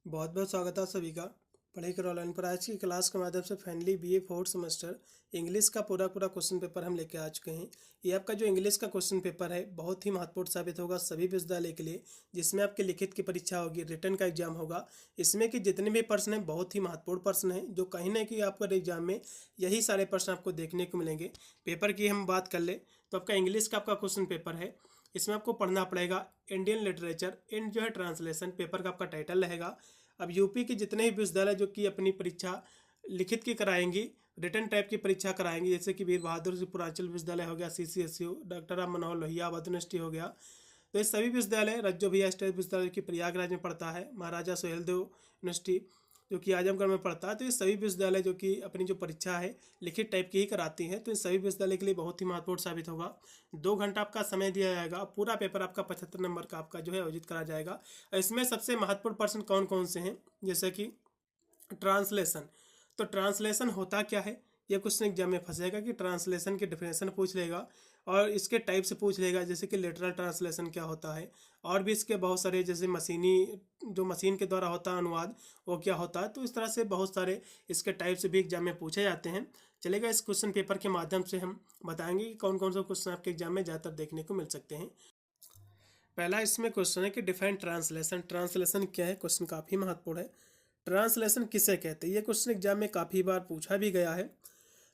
बहुत बहुत स्वागत है आप सभी का पढ़ाई करो ऑनलाइन पर। आज की क्लास के माध्यम से finally BA fourth semester English का पूरा क्वेश्चन पेपर हम लेके आ चुके हैं। ये आपका जो इंग्लिश का क्वेश्चन पेपर है बहुत ही महत्वपूर्ण साबित होगा सभी विश्वविद्यालय के लिए, जिसमें आपकी लिखित की परीक्षा होगी, रिटन का एग्जाम होगा। इसमें कि जितने भी प्रश्न हैं बहुत ही महत्वपूर्ण प्रश्न हैं, जो कहीं ना कहीं आपका एग्जाम में यही सारे प्रश्न आपको देखने को मिलेंगे। पेपर की हम बात कर ले तो आपका इंग्लिश का आपका क्वेश्चन पेपर है, इसमें आपको पढ़ना पड़ेगा इंडियन लिटरेचर इन जो है ट्रांसलेशन, पेपर का आपका टाइटल रहेगा। अब यूपी के जितने भी विश्वविद्यालय जो कि अपनी परीक्षा लिखित की कराएंगी, रिटर्न टाइप की परीक्षा कराएंगी, जैसे कि वीर बहादुर जी पूर्वांचल विश्वविद्यालय हो गया, CCSU, doctor Ram Manohar Lohia Awadh university हो गया, तो ये सभी विश्वविद्यालय, रज्जो भैया स्टेट विश्वविद्यालय की प्रयागराज में पड़ता है, महाराजा सुहेलदेव यूनिवर्सिटी जो कि आजमगढ़ में पड़ता है, तो ये सभी विश्वविद्यालय जो कि अपनी जो परीक्षा है लिखित टाइप की ही कराती हैं, तो इन सभी विश्वविद्यालय के लिए बहुत ही महत्वपूर्ण साबित होगा। 2 घंटा आपका समय दिया जाएगा, पूरा पेपर आपका 75 नंबर का आपका जो है आयोजित करा जाएगा। इसमें सबसे महत्वपूर्ण प्रश्न कौन कौन से हैं, जैसे कि ट्रांसलेशन। तो ट्रांसलेशन होता क्या है, ये क्वेश्चन एग्जाम में फंसेगा कि ट्रांसलेशन की डेफिनेशन पूछ लेगा और इसके टाइप से पूछ लेगा, जैसे कि लिटरल ट्रांसलेशन क्या होता है, और भी इसके बहुत सारे, जैसे मशीनी जो मशीन के द्वारा होता है अनुवाद वो क्या होता है। तो इस तरह से बहुत सारे इसके टाइप से भी एग्जाम में पूछे जाते हैं। चलेगा, इस क्वेश्चन पेपर के माध्यम से हम बताएंगे कि कौन कौन से क्वेश्चन आपके एग्जाम में ज़्यादातर देखने को मिल सकते हैं। पहला इसमें क्वेश्चन है कि डिफाइन ट्रांसलेशन। ट्रांसलेशन क्या है, क्वेश्चन काफ़ी महत्वपूर्ण है। ट्रांसलेशन किसे कहते हैं, ये क्वेश्चन एग्जाम में काफ़ी बार पूछा भी गया है।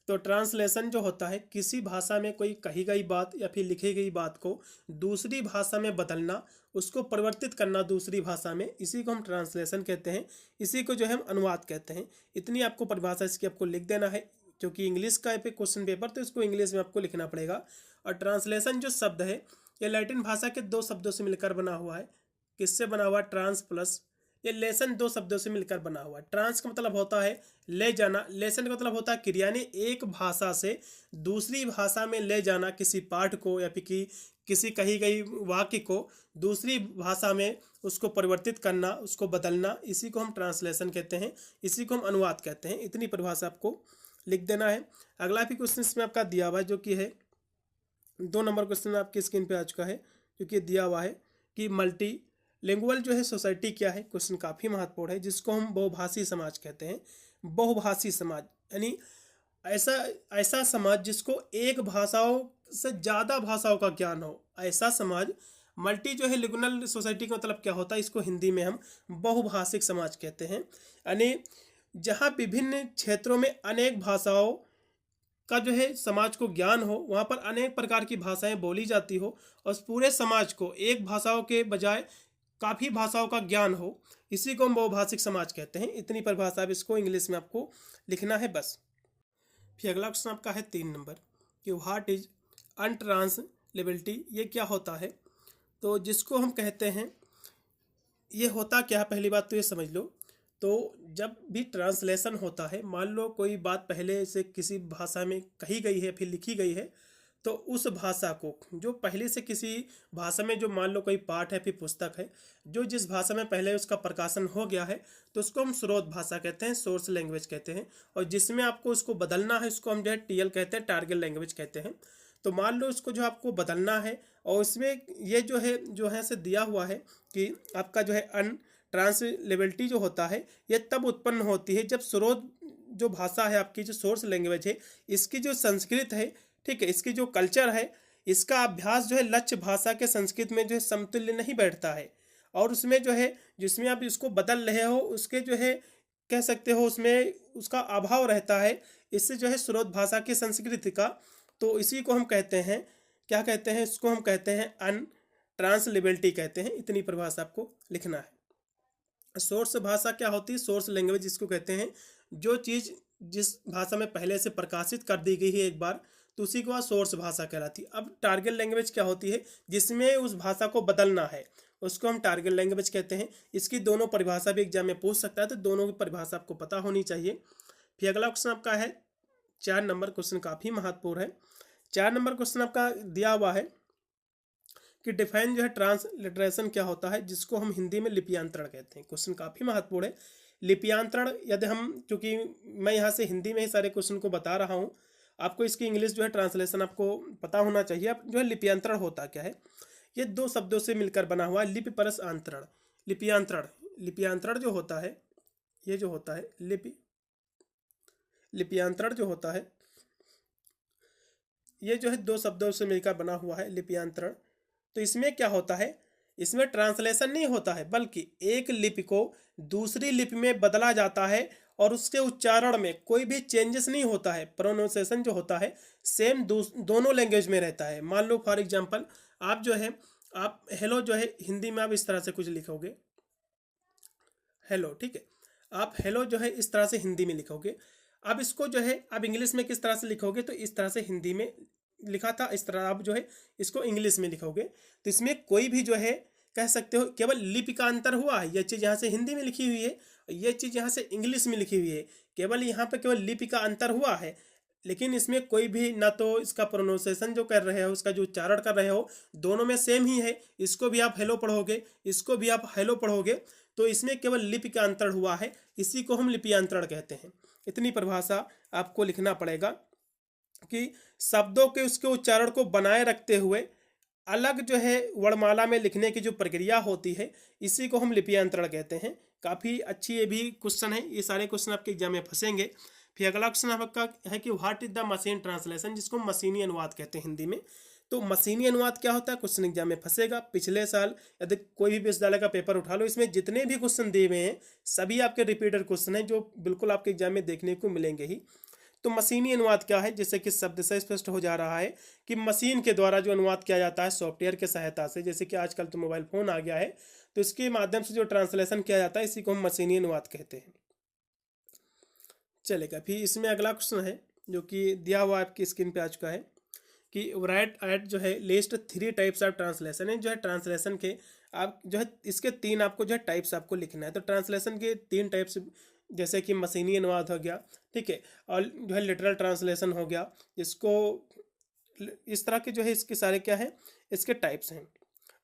तो ट्रांसलेशन जो होता है किसी भाषा में कोई कही गई बात या फिर लिखी गई बात को दूसरी भाषा में बदलना, उसको परिवर्तित करना दूसरी भाषा में, इसी को हम ट्रांसलेशन कहते हैं। इसी को जो है हम अनुवाद कहते हैं। इतनी आपको परिभाषा इसकी आपको लिख देना है, क्योंकि इंग्लिश का क्वेश्चन पेपर तो इसको इंग्लिश में आपको लिखना पड़ेगा। और ट्रांसलेशन जो शब्द है ये लैटिन भाषा के 2 शब्दों से मिलकर बना हुआ है। किससे बना हुआ, ट्रांस प्लस ये लेसन 2 शब्दों से मिलकर बना हुआ है। ट्रांस का मतलब होता है ले जाना, लेसन का मतलब होता है क्रिया, यानी एक भाषा से दूसरी भाषा में ले जाना किसी पाठ को या फिर किसी कही गई वाक्य को दूसरी भाषा में उसको परिवर्तित करना, उसको बदलना, इसी को हम ट्रांसलेशन कहते हैं, इसी को हम अनुवाद कहते हैं। इतनी परिभाषा आपको लिख देना है। अगला भी क्वेश्चन इसमें आपका दिया हुआ है, जो कि है 2 नंबर क्वेश्चन आपकी स्क्रीन पे आ चुका है, जो कि दिया हुआ है कि मल्टी लिंगुअल जो है सोसाइटी क्या है। क्वेश्चन काफ़ी महत्वपूर्ण है, जिसको हम बहुभाषी समाज कहते हैं। बहुभाषी समाज यानी ऐसा ऐसा समाज जिसको एक भाषाओं से ज़्यादा भाषाओं का ज्ञान हो, ऐसा समाज। मल्टी जो है लिंगुअल सोसाइटी का मतलब क्या होता है, इसको हिंदी में हम बहुभाषिक समाज कहते हैं। यानी जहाँ विभिन्न क्षेत्रों में अनेक भाषाओं का जो है समाज को ज्ञान हो, वहाँ पर अनेक प्रकार की भाषाएं बोली जाती हो, और उस पूरे समाज को एक भाषाओं के बजाय काफ़ी भाषाओं का ज्ञान हो, इसी को हम बहुभाषिक समाज कहते हैं। इतनी परिभाषा अब इसको इंग्लिश में आपको लिखना है बस। फिर अगला क्वेश्चन आपका है 3 नंबर कि व्हाट इज अनट्रांसलेबिलिटी, ये क्या होता है। तो जिसको हम कहते हैं, ये होता क्या है, पहली बात तो ये समझ लो। तो जब भी ट्रांसलेशन होता है, मान लो कोई बात पहले से किसी भाषा में कही गई है फिर लिखी गई है, तो उस भाषा को जो पहले से किसी भाषा में, जो मान लो कोई पाठ है फिर पुस्तक है, जो जिस भाषा में पहले उसका प्रकाशन हो गया है, तो उसको हम स्रोत भाषा कहते हैं, सोर्स लैंग्वेज कहते हैं। और जिसमें आपको उसको बदलना है, उसको हम जो है TL कहते हैं, टारगेट लैंग्वेज कहते हैं। तो मान लो इसको जो आपको बदलना है, और इसमें ये जो है से दिया हुआ है कि आपका जो है ट्रांसलेबिलिटी जो होता है ये तब उत्पन्न होती है जब स्रोत जो भाषा है आपकी, जो सोर्स लैंग्वेज है, इसकी जो संस्कृत है, ठीक है, इसकी जो कल्चर है, इसका अभ्यास जो है लक्ष्य भाषा के संस्कृत में जो है समतुल्य नहीं बैठता है, और उसमें जो है जिसमें आप इसको बदल रहे हो उसके जो है कह सकते हो उसमें उसका अभाव रहता है, इससे जो है स्रोत भाषा की संस्कृति का। तो इसी को हम कहते हैं, क्या कहते हैं, इसको हम कहते हैं अन ट्रांसलेबिलिटी कहते हैं। इतनी परिभाषा आपको लिखना है। सोर्स भाषा क्या होती है, सोर्स लैंग्वेज जिसको कहते हैं, जो चीज़ जिस भाषा में पहले से प्रकाशित कर दी गई है एक बार, तो उसी को सोर्स भाषा कहलाती है। अब टारगेट लैंग्वेज क्या होती है, जिसमें उस भाषा को बदलना है, उसको हम टारगेट लैंग्वेज कहते हैं। इसकी दोनों परिभाषा भी एग्जाम में पूछ सकता है, तो दोनों की परिभाषा आपको पता होनी चाहिए। फिर अगला क्वेश्चन आपका है 4 नंबर क्वेश्चन, काफ़ी महत्वपूर्ण है। 4 नंबर क्वेश्चन आपका दिया हुआ है कि डिफाइन जो है ट्रांसलिटरेशन क्या होता है, जिसको हम हिंदी में लिप्यांतरण कहते हैं। क्वेश्चन काफ़ी महत्वपूर्ण है। लिप्यांतरण, यदि हम, क्योंकि मैं यहाँ से हिंदी में ही सारे क्वेश्चन को बता रहा हूँ, आपको इसकी इंग्लिश जो है ट्रांसलेशन आपको पता होना चाहिए। अब जो है लिप्यांतरण होता क्या है, ये 2 शब्दों से मिलकर बना हुआ है, लिपि परस अंतरण। लिप्यांतरण लिप्यांतरण जो होता है, ये जो होता है लिप्यांतरण जो होता है, ये जो है दो शब्दों से मिलकर बना हुआ है लिप्यांतरण। तो इसमें क्या होता है, इसमें ट्रांसलेशन नहीं होता है, बल्कि एक लिपि को दूसरी लिपि में बदला जाता है और उसके उच्चारण में कोई भी चेंजेस नहीं होता है। प्रोनाउंसिएशन जो होता है सेम दोनों लैंग्वेज में रहता है। मान लो फॉर एग्जांपल आप जो है, आप हेलो जो है हिंदी में आप इस तरह से कुछ लिखोगे हेलो, ठीक है। आप हेलो जो है इस तरह से हिंदी में लिखोगे। अब इसको जो है आप इंग्लिश में किस तरह से लिखोगे, तो इस तरह से हिंदी में लिखा था, इस तरह आप जो है इसको इंग्लिश में लिखोगे। तो इसमें कोई भी जो है कह सकते हो केवल लिपि का अंतर हुआ है। यह चीज़ यहाँ से हिंदी में लिखी हुई है, ये चीज़ यहाँ से इंग्लिश में लिखी हुई है, केवल यहाँ पे केवल लिपि का अंतर हुआ है। लेकिन इसमें कोई भी ना तो इसका प्रोनाउंसिएशन जो कर रहे हो, उसका जो उच्चारण कर रहे हो, दोनों में सेम ही है। इसको भी आप हेलो पढ़ोगे, इसको भी आप हेलो पढ़ोगे, तो इसमें केवल लिपि का अंतर हुआ है। इसी को हम लिप्यांतरण कहते हैं। इतनी परिभाषा आपको लिखना पड़ेगा कि शब्दों के उसके उच्चारण को बनाए रखते हुए अलग जो है वर्णमाला में लिखने की जो प्रक्रिया होती है, इसी को हम लिप्यांतरण कहते हैं। काफ़ी अच्छी ये भी क्वेश्चन है, ये सारे क्वेश्चन आपके एग्जाम में फंसेंगे। फिर अगला क्वेश्चन आपका है कि what is the machine translation, जिसको मशीनी अनुवाद कहते हैं हिंदी में। तो मशीनी अनुवाद क्या होता है, क्वेश्चन एग्जाम में फंसेगा। पिछले साल यदि कोई भी विश्वविद्यालय का पेपर उठा लो, इसमें जितने भी क्वेश्चन दिए हुए हैं सभी आपके रिपीटेड क्वेश्चन हैं, जो बिल्कुल आपके एग्जाम में देखने को मिलेंगे ही। तो मशीनी अनुवाद क्या है, जैसे कि शब्द से स्पष्ट हो जा रहा है कि मशीन के द्वारा जो अनुवाद किया जाता है सॉफ्टवेयर के सहायता से, जैसे कि आजकल तो मोबाइल फोन आ गया है, तो इसके माध्यम से जो ट्रांसलेशन किया जाता है इसी को हम मशीनी अनुवाद कहते हैं। चलेगा। फिर इसमें अगला क्वेश्चन है जो कि दिया हुआ आपकी स्क्रीन पे आ चुका है कि राइट एट जो है लिस्ट 3 टाइप्स ऑफ ट्रांसलेशन है। जो है ट्रांसलेशन के आप जो है इसके 3 आपको जो है टाइप्स आपको लिखना है। तो ट्रांसलेशन के 3 टाइप्स, जैसे कि मशीनी अनुवाद हो गया, ठीक है, और जो है लिटरल ट्रांसलेशन हो गया। इसको इस तरह के जो है इसके सारे क्या है, इसके टाइप्स हैं।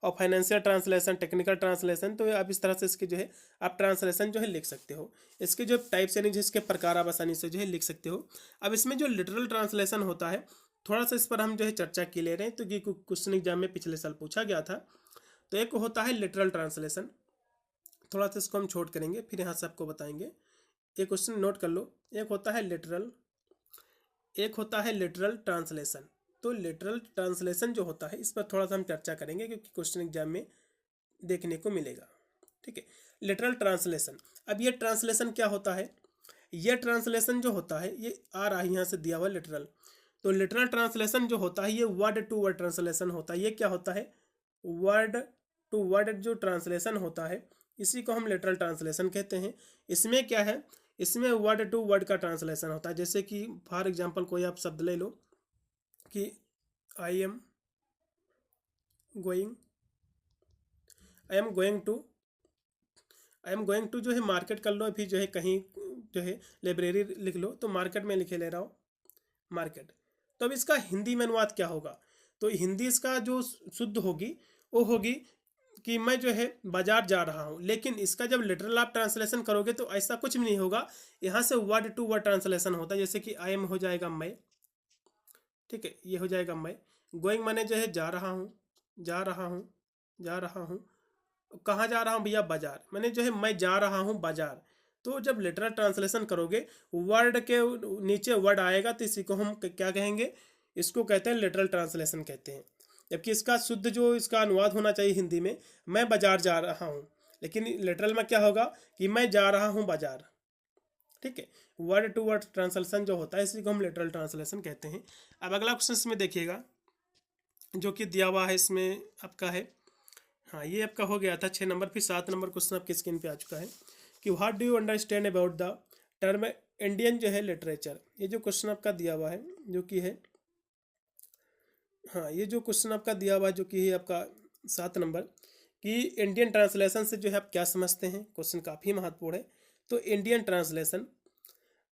और फाइनेंशियल ट्रांसलेशन, टेक्निकल ट्रांसलेशन, तो आप इस तरह से इसके जो है आप ट्रांसलेशन जो है लिख सकते हो। इसके जो टाइप्स यानी जिसके प्रकार आप आसानी से जो है लिख सकते हो। अब इसमें जो लिटरल ट्रांसलेशन होता है, थोड़ा सा इस पर हम जो है चर्चा की ले रहे हैं, तो ये क्वेश्चन एग्जाम में पिछले साल पूछा गया था। तो एक होता है लिटरल ट्रांसलेशन, थोड़ा सा इसको हम छोड़ करेंगे, फिर यहाँ से आपको बताएंगे। एक क्वेश्चन नोट कर लो, एक होता है लिटरल, एक होता है लिटरल ट्रांसलेशन। तो लिटरल ट्रांसलेशन जो होता है इस पर थोड़ा सा हम चर्चा करेंगे, क्योंकि क्वेश्चन एग्जाम में देखने को मिलेगा, ठीक है। लिटरल ट्रांसलेशन, अब ये ट्रांसलेशन क्या होता है, ये ट्रांसलेशन जो होता है ये आ रहा है यहाँ से दिया हुआ लिटरल। तो लिटरल ट्रांसलेशन जो होता है ये वर्ड टू वर्ड ट्रांसलेशन होता है। ये क्या होता है, वर्ड टू वर्ड जो ट्रांसलेशन होता है इसी को हम लिटरल ट्रांसलेशन कहते हैं। इसमें क्या है, इसमें वर्ड टू वर्ड का ट्रांसलेशन होता है। जैसे कि फॉर एग्जांपल कोई आप शब्द ले लो कि I am going to, I am going to जो है मार्केट कर लो, फिर जो है कहीं जो है लाइब्रेरी लिख लो, तो मार्केट में लिखे ले रहा हूँ मार्केट। तो अब इसका हिंदी में अनुवाद क्या होगा, तो हिंदी इसका जो शुद्ध होगी वो होगी कि मैं जो है बाजार जा रहा हूँ। लेकिन इसका जब लिटरल आप ट्रांसलेशन करोगे तो ऐसा कुछ भी नहीं होगा, यहाँ से वर्ड टू वर्ड ट्रांसलेशन होता है। जैसे कि आई एम हो जाएगा मैं, ठीक है, ये हो जाएगा मैं। गोइंग माने जो है जा रहा हूँ, जा रहा हूँ, जा रहा हूँ। कहाँ जा रहा हूँ भैया, बाजार, मैंने जो है मैं जा रहा हूँ बाजार। तो जब लिटरल ट्रांसलेशन करोगे वर्ड के नीचे वर्ड आएगा, तो इसी को हम क्या कहेंगे, इसको कहते हैं लिटरल ट्रांसलेशन कहते हैं। जबकि इसका शुद्ध जो इसका अनुवाद होना चाहिए हिंदी में, मैं बाजार जा रहा हूँ, लेकिन लिटरल में क्या होगा कि मैं जा रहा हूँ बाजार, ठीक है। वर्ड टू वर्ड ट्रांसलेशन जो होता है इसी को हम लिटरल ट्रांसलेशन कहते हैं। अब अगला क्वेश्चन इसमें देखिएगा जो कि दिया हुआ है, इसमें आपका है, हाँ ये आपका हो गया था 6 नंबर। फिर 7 नंबर क्वेश्चन आपकी स्क्रीन पे आ चुका है कि what do you understand about the term Indian जो है लिटरेचर। ये जो क्वेश्चन आपका दिया हुआ है जो कि है, हाँ ये जो क्वेश्चन आपका दिया हुआ है जो कि है आपका 7 नंबर कि इंडियन ट्रांसलेशन से जो है आप क्या समझते हैं। क्वेश्चन काफ़ी महत्वपूर्ण है। तो इंडियन ट्रांसलेशन,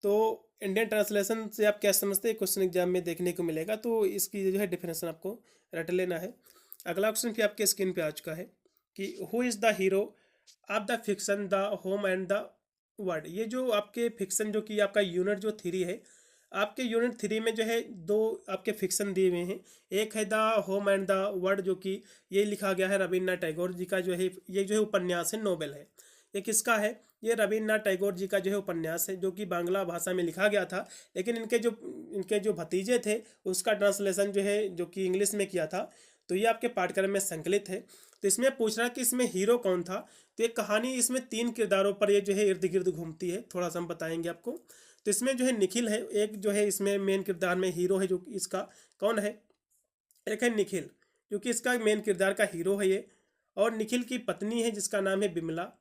तो इंडियन ट्रांसलेशन से आप क्या समझते हैं, क्वेश्चन एग्जाम में देखने को मिलेगा। तो इसकी जो है डिफिनेशन आपको रट लेना है। अगला क्वेश्चन फिर आपके स्क्रीन पे आ चुका है कि who is the hero of the fiction the home and the word. ये जो आपके फिक्शन जो कि आपका यूनिट जो 3 है, आपके यूनिट 3 में जो है 2 आपके फिक्शन दिए हुए हैं। एक है the home and the word, जो कि ये लिखा गया है रविन्द्रनाथ टैगोर जी का जो है, ये जो है उपन्यास है, नोवेल है। ये किसका है? ये रविन्द्रनाथ टैगोर जी का जो है उपन्यास है, जो कि बांग्ला भाषा में लिखा गया था, लेकिन इनके जो भतीजे थे उसका ट्रांसलेशन जो है जो कि इंग्लिश में किया था। तो ये आपके पाठ्यक्रम में संकलित है। तो इसमें पूछ रहा है कि इसमें हीरो कौन था। तो एक कहानी इसमें 3 किरदारों पर ये जो है इर्द गिर्द घूमती है, थोड़ा सा हम बताएंगे आपको। तो इसमें जो है निखिल है, एक जो है इसमें मेन किरदार में हीरो है, जो कि इसका कौन है? एक है निखिल, जो कि इसका मेन किरदार का हीरो है ये। और निखिल की पत्नी है जिसका नाम है बिमला।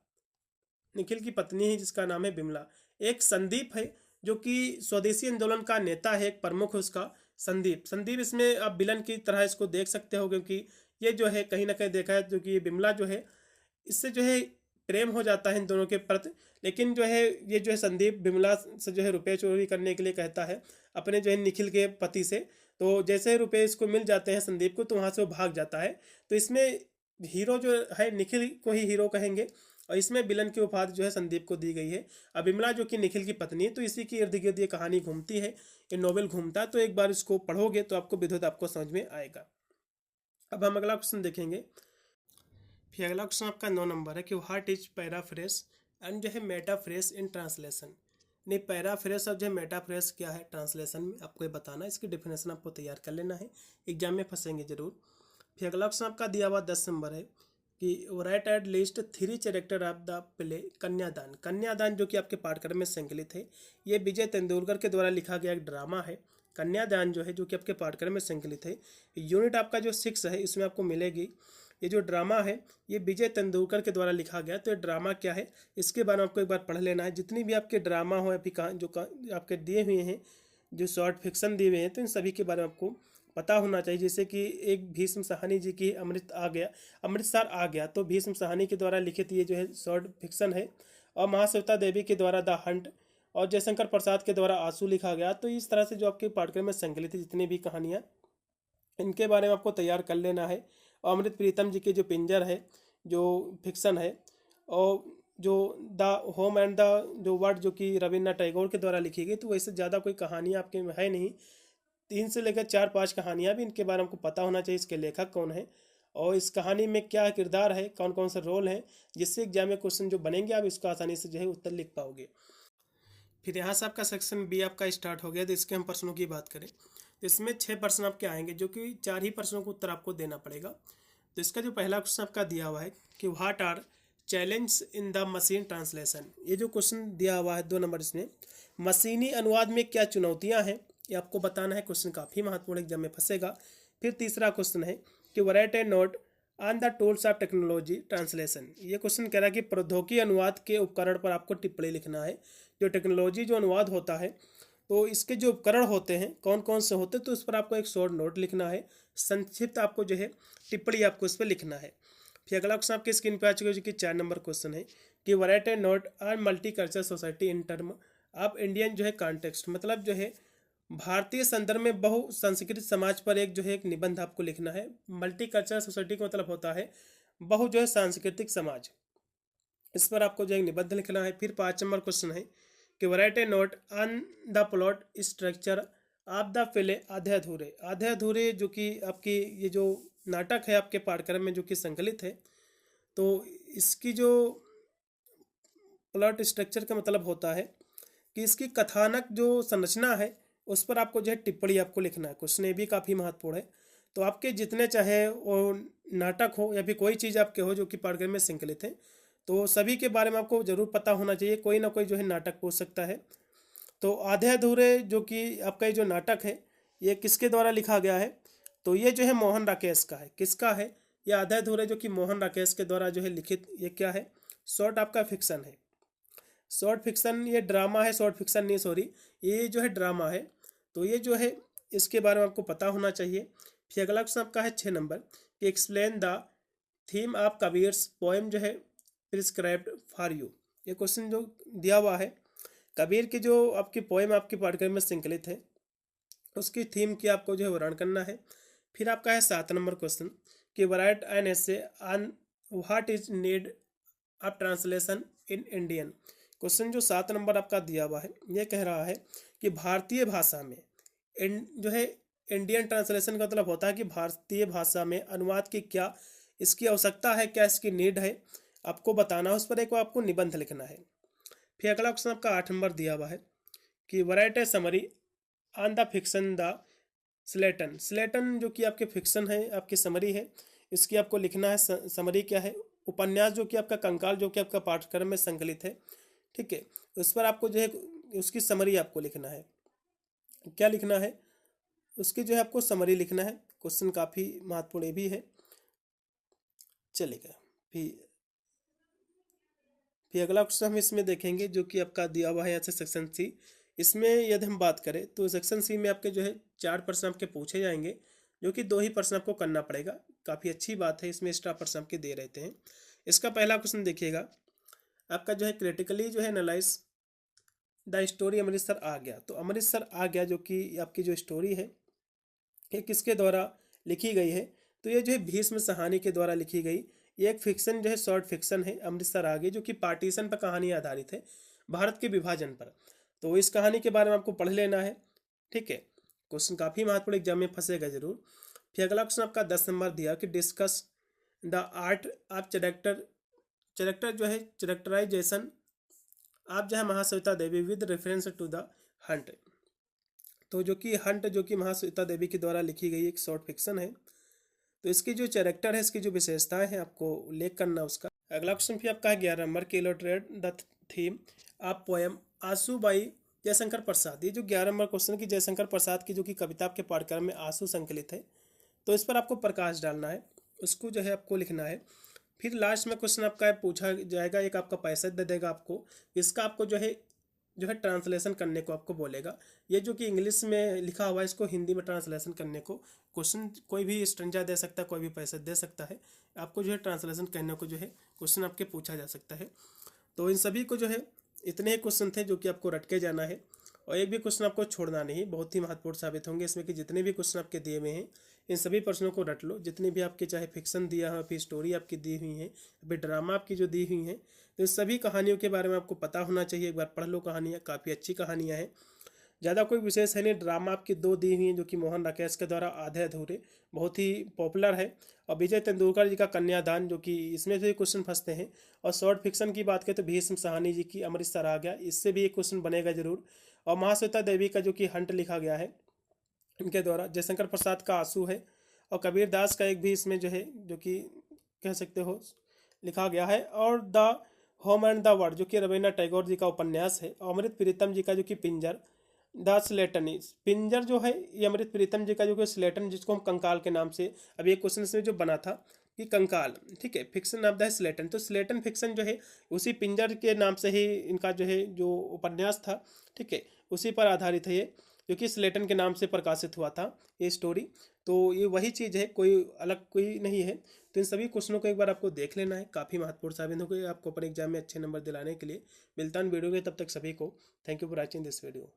निखिल की पत्नी है जिसका नाम है बिमला। एक संदीप है जो कि स्वदेशी आंदोलन का नेता है, एक प्रमुख है उसका संदीप इसमें आप विलन की तरह इसको देख सकते हो, क्योंकि ये जो है कहीं ना कहीं देखा है, जो कि ये बिमला जो है इससे जो है प्रेम हो जाता है इन दोनों के प्रति। लेकिन जो है ये जो है संदीप बिमला से जो है रुपए चोरी करने के लिए कहता है अपने जो है निखिल के पति से। तो जैसे रुपए इसको मिल जाते हैं संदीप को, तो वहाँ से वो भाग जाता है। तो इसमें हीरो जो है निखिल को ही हीरो कहेंगे, और इसमें विलन की उपाधि जो है संदीप को दी गई है। अब बिमला जो कि निखिल की पत्नी है, तो इसी की इर्द गिर्द ये कहानी घूमती है, ये नॉवेल घूमता है। तो एक बार इसको पढ़ोगे तो आपको विद्युत आपको समझ में आएगा। अब हम अगला क्वेश्चन देखेंगे। फिर अगला क्वेश्चन आपका 9 नंबर है कि व्हाट इज पैराफ्रेस एंड जो है मेटाफ्रेस इन ट्रांसलेशन। नहीं, पैराफ्रेस और जो है मेटाफ्रेस क्या है ट्रांसलेशन में आपको ये बताना है, इसकी डेफिनेशन आपको तैयार कर लेना है, एग्जाम में फंसेंगे जरूर। फिर अगला क्वेश्चन आपका दिया हुआ 10 नंबर है कि right at least 3 character of the play कन्यादान। कन्यादान जो कि आपके पाठ्यक्रम में संकलित है, ये विजय तेंदुलकर के द्वारा लिखा गया एक ड्रामा है। कन्यादान जो है जो कि आपके पाठ्यक्रम में संकलित है, यूनिट आपका जो 6 है इसमें आपको मिलेगी। ये जो ड्रामा है ये विजय तेंदुलकर के द्वारा लिखा गया। तो ये ड्रामा क्या है इसके बारे में आपको एक बार पढ़ लेना है। जितनी भी आपके ड्रामा हो या फिर आपके दिए हुए हैं, जो शॉर्ट फिक्शन दिए हुए हैं, तो इन सभी के बारे में आपको पता होना चाहिए। जैसे कि एक भीष्म साहनी जी की अमृतसर आ गया, तो भीष्म साहनी के द्वारा लिखित ये जो है शॉर्ट फिक्शन है। और महाश्वेता देवी के द्वारा द हंट, और जयशंकर प्रसाद के द्वारा आंसू लिखा गया। तो इस तरह से जो आपके पाठ्यक्रम में संकलित है जितनी भी कहानियाँ, इनके बारे में आपको तैयार कर लेना है। और अमृत प्रीतम जी के जो पिंजर है जो फिक्शन है, और जो द होम एंड द जो वर्ड जो कि रविन्द्रनाथ टैगोर के द्वारा लिखी गई, तो वैसे ज़्यादा कोई कहानी आपके में है नहीं। 3 से लेकर 4-5 कहानियाँ भी इनके बारे में आपको पता होना चाहिए, इसके लेखक कौन है और इस कहानी में क्या किरदार है, कौन कौन सा रोल है, जिससे एग्जाम में क्वेश्चन जो बनेंगे आप इसको आसानी से जो है उत्तर लिख पाओगे। फिर यहाँ से आपका सेक्शन बी आपका स्टार्ट हो गया। तो इसके हम प्रश्नों की बात करें तो इसमें 6 प्रश्न आपके आएंगे, जो कि 4 ही प्रश्नों को उत्तर आपको देना पड़ेगा। तो इसका जो पहला क्वेश्चन आपका दिया हुआ है कि what are challenge in the machine translation. ये जो क्वेश्चन दिया हुआ है 2 नंबर, इसमें मशीनी अनुवाद में क्या चुनौतियां हैं ये आपको बताना है। क्वेश्चन काफ़ी महत्वपूर्ण एग्जाम में फंसेगा। फिर तीसरा क्वेश्चन है कि write A note on the tools of technology translation. ये क्वेश्चन कह रहा है कि प्रौद्योगिकी अनुवाद के उपकरण पर आपको टिप्पणी लिखना है। जो टेक्नोलॉजी जो अनुवाद होता है, तो इसके जो उपकरण होते हैं कौन कौन से होते हैं, तो उस पर आपको एक शॉर्ट नोट लिखना है, संक्षिप्त आपको जो है टिप्पणी आपको इस पर लिखना है। फिर अगला क्वेश्चन आपके स्क्रीन पर आ चुका है, जो कि 4 नंबर क्वेश्चन है कि write A note on multi cultural society in term of Indian जो है कॉन्टेक्स्ट। मतलब जो है भारतीय संदर्भ में बहुसंस्कृत समाज पर एक जो है एक निबंध आपको लिखना है। मल्टी कल्चरल सोसाइटी का मतलब होता है बहु जो है सांस्कृतिक समाज, इस पर आपको जो है निबंध लिखना है। फिर 5 नंबर क्वेश्चन है कि write A note on the plot structure of the play आधे अधूरे। आधे अधूरे जो कि आपकी ये जो नाटक है आपके पाठ्यक्रम में जो कि संकलित है, तो इसकी जो प्लॉट स्ट्रक्चर का मतलब होता है कि इसकी कथानक जो संरचना है उस पर आपको जो है टिप्पणी आपको लिखना है। क्वेश्चन ये भी काफ़ी महत्वपूर्ण है। तो आपके जितने चाहे वो नाटक हो या फिर कोई चीज़ आपके हो जो कि पाठ्यक्रम में संकलित है, तो सभी के बारे में आपको ज़रूर पता होना चाहिए। कोई ना कोई जो है नाटक पूछ सकता है। तो आधे अधूरे जो कि आपका ये जो नाटक है ये किसके द्वारा लिखा गया है, तो ये जो है मोहन राकेश का है। किसका है? ये आधे अधूरे जो कि मोहन राकेश के द्वारा जो है लिखित ये क्या है, शॉर्ट आपका फिक्शन है। शॉर्ट फिक्शन ये ड्रामा है, शॉर्ट फिक्शन नहीं सॉरी, ये जो है ड्रामा है। तो ये जो है इसके बारे में आपको पता होना चाहिए। फिर अगला क्वेश्चन आपका है 6 नंबर कि explain the theme of Kabir's poem जो है प्रिस्क्राइब्ड फॉर यू। ये क्वेश्चन जो दिया हुआ है कबीर की जो आपकी पोएम आपके पाठ्यक्रम में संकलित है उसकी थीम की आपको जो है वर्णन करना है। फिर आपका है 7 नंबर क्वेश्चन कि right an essay on what is need of translation in Indian. Question जो 7 नंबर आपका दिया हुआ है ये कह रहा है कि भारतीय भाषा में जो है इंडियन ट्रांसलेशन का मतलब होता है कि भारतीय भाषा में अनुवाद की क्या इसकी आवश्यकता है, क्या इसकी नीड है। आपको बताना है, उस पर एक आपको निबंध लिखना है। फिर अगला क्वेश्चन आपका 8 नंबर दिया हुआ है कि write a summary on the fiction the Sleighton. Sleighton जो कि आपके फिक्शन है, आपकी समरी है, इसकी आपको लिखना है। समरी क्या है? उपन्यास जो कि आपका कंकाल जो कि आपका पाठ्यक्रम में संकलित है, ठीक है, उस पर आपको जो है उसकी समरी आपको लिखना है। क्या लिखना है? उसकी जो है आपको समरी लिखना है। क्वेश्चन काफ़ी महत्वपूर्ण ये भी है, चलेगा। फिर अगला क्वेश्चन हम इसमें देखेंगे जो कि आपका दिया हुआ है यहाँ से सेक्शन सी। इसमें यदि हम बात करें तो सेक्शन सी में आपके जो है 4 प्रश्न आपके पूछे जाएंगे, जो कि 2 ही प्रश्न आपको करना पड़ेगा। काफ़ी अच्छी बात है, इसमें एक्स्ट्रा प्रश्न आपके दे रहते हैं। इसका पहला क्वेश्चन देखिएगा, आपका जो है क्रिटिकली जो है एनालाइज द स्टोरी अमृतसर आ गया। तो अमृतसर आ गया जो कि आपकी जो स्टोरी है ये किसके द्वारा लिखी गई है? तो ये जो है भीष्म साहनी के द्वारा लिखी गई। ये एक फिक्शन जो है, शॉर्ट फिक्शन है, अमृतसर आ गई, जो कि पार्टीशन पर कहानी आधारित है, भारत के विभाजन पर। तो इस कहानी के बारे में आपको पढ़ लेना है, ठीक है। क्वेश्चन काफ़ी महत्वपूर्ण, एग्जाम में फंसेगा जरूर। फिर अगला क्वेश्चन आपका 10 नंबर दिया कि discuss the art of character जो है चैरेक्टराइजेशन आप जो है Mahasweta Devi with reference to the hunt. तो जो कि हंट जो कि महाश्वेता देवी के द्वारा लिखी गई एक शॉर्ट फिक्शन है। तो इसकी जो कैरेक्टर है, इसकी जो विशेषताएं हैं, आपको उल्लेख करना उसका। अगला क्वेश्चन भी आपका है 11 नंबर के illustrate the theme of poem आंसू बाई जयशंकर प्रसाद। ये जो 11 नंबर क्वेश्चन की जयशंकर प्रसाद की जो कि कविता आपके पाठ्यक्रम में आंसू संकलित है, तो इस पर आपको प्रकाश डालना है, उसको जो है आपको लिखना है। फिर लास्ट में क्वेश्चन आपका है पूछा जाएगा, एक आपका पैसा दे देगा आपको, इसका आपको जो है ट्रांसलेशन करने को आपको बोलेगा। ये जो कि इंग्लिश में लिखा हुआ है, इसको हिंदी में ट्रांसलेशन करने को क्वेश्चन कोई भी स्ट्रेंजर दे सकता है, कोई भी पैसे दे सकता है, आपको जो है ट्रांसलेशन करने को जो है क्वेश्चन आपके पूछा जा सकता है। तो इन सभी को जो है इतने ही क्वेश्चन थे जो कि आपको रट के जाना है, और एक भी क्वेश्चन आपको छोड़ना नहीं, बहुत ही महत्वपूर्ण साबित होंगे इसमें कि जितने भी क्वेश्चन आपके दिए हुए हैं इन सभी प्रश्नों को रट लो। जितने भी आपके चाहे फिक्शन दिया है, फिर स्टोरी आपकी दी हुई है, फिर ड्रामा आपकी जो दी हुई है, तो इन सभी कहानियों के बारे में आपको पता होना चाहिए। एक बार पढ़ लो कहानियाँ, काफ़ी अच्छी कहानियाँ हैं, ज़्यादा कोई विशेष है नहीं। ड्रामा आपकी 2 दी हुई हैं जो कि मोहन राकेश के द्वारा आधे अधूरे, बहुत ही पॉपुलर है। और विजय तेंदुलकर जी का कन्यादान, जो कि इसमें से क्वेश्चन फंसते हैं। और शॉर्ट फिक्शन की बात करें तो भीष्म साहनी जी की अमृतसर आ गया, इससे भी एक क्वेश्चन बनेगा जरूर। और महाश्वेता देवी का जो कि हंट लिखा गया है इनके द्वारा, जयशंकर प्रसाद का आंसू है, और कबीर दास का एक भी इसमें जो है जो कि कह सकते हो लिखा गया है। और the home and the word जो कि रवीन्द्रनाथ टैगोर जी का उपन्यास है। और अमृत प्रीतम जी का जो कि पिंजर द स्लेटन, पिंजर जो है ये अमृत प्रीतम जी का जो कि स्लेटन, जिसको हम कंकाल के नाम से, अभी एक क्वेश्चन इसमें जो बना था कि कंकाल, ठीक है, फिक्शन ऑफ द स्लेटन, तो स्लेटन फिक्शन जो है उसी पिंजर के नाम से ही इनका जो है जो उपन्यास था, ठीक है, उसी पर आधारित है ये, जो कि स्लेटन के नाम से प्रकाशित हुआ था ये स्टोरी। तो ये वही चीज़ है, कोई अलग कोई नहीं है। तो इन सभी क्वेश्चनों को एक बार आपको देख लेना है, काफ़ी महत्वपूर्ण साबित होगा आपको अपने एग्जाम में अच्छे नंबर दिलाने के लिए। मिलता है वीडियो में, तब तक सभी को thank you for watching this video.